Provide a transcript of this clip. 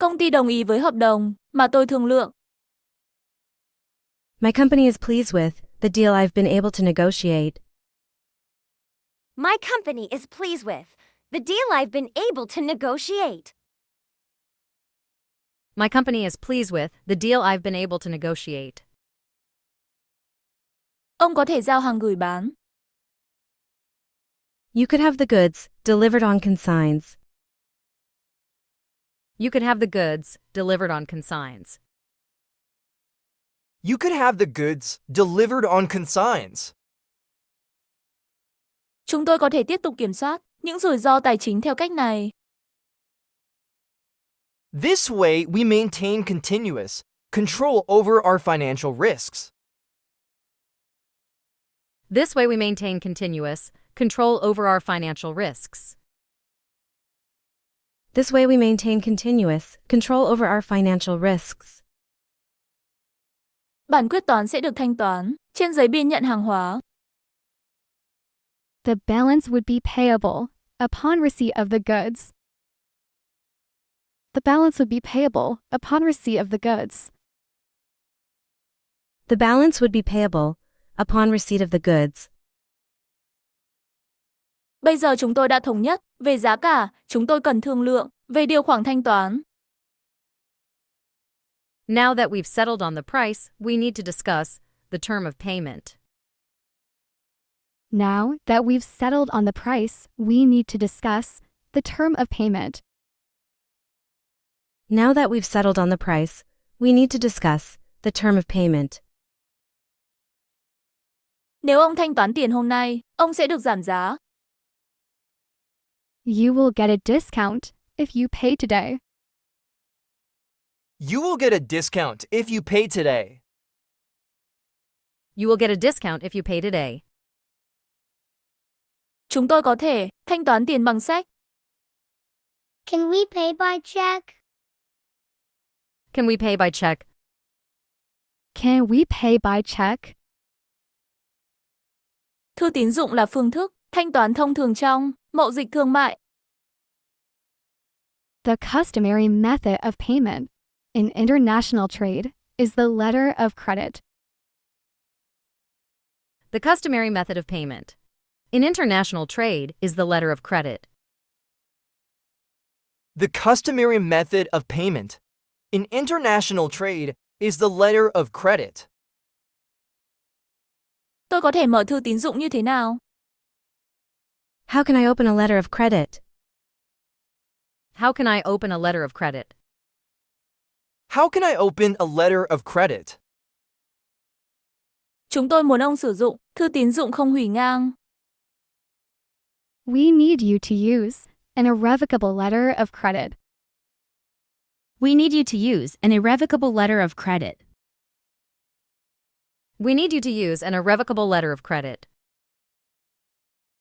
Công ty đồng ý với hợp đồng mà tôi thương lượng. My company is pleased with the deal I've been able to negotiate. My company is pleased with the deal I've been able to negotiate. My company is pleased with the deal I've been able to negotiate. Ông có thể giao hàng gửi bán. You could have the goods delivered on consigns. You could have the goods delivered on consigns. You could have the goods delivered on consigns. Chúng tôi có thể tiếp tục kiểm soát những rủi ro tài chính theo cách này. This way, we maintain continuous control over our financial risks. This way we maintain continuous control over our financial risks. This way we maintain continuous control over our financial risks. Bản quyết toán sẽ được thanh toán trên giấy biên nhận hàng hóa. The balance would be payable upon receipt of the goods. The balance would be payable upon receipt of the goods. The balance would be payable upon receipt of the goods. Bây giờ chúng tôi đã thống nhất về giá cả, chúng tôi cần thương lượng về điều khoản thanh toán. Now that we've settled on the price, we need to discuss the term of payment. Now that we've settled on the price, we need to discuss the term of payment. Now that we've settled on the price, we need to discuss the term of payment. Nếu ông thanh toán tiền hôm nay, ông sẽ được giảm giá. You will get a discount if you pay today. You will get a discount if you pay today. You will get a discount if you pay today. Chúng tôi có thể thanh toán tiền bằng sách. Can we pay by check? Can we pay by check? Can we pay by check? Thư tín dụng là phương thức thanh toán thông thường trong mậu dịch thương mại. The customary method of payment in international trade is the letter of credit. The customary method of payment in international trade is the letter of credit. The customary method of payment in international trade is the letter of credit. Tôi có thể mở thư tín dụng như thế nào? How can I open a letter of credit? How can I open a letter of credit? How can I open a letter of credit? Chúng tôi muốn ông sử dụng thư tín dụng không hủy ngang. We need you to use an irrevocable letter of credit. We need you to use an irrevocable letter of credit. We need you to use an irrevocable letter of credit.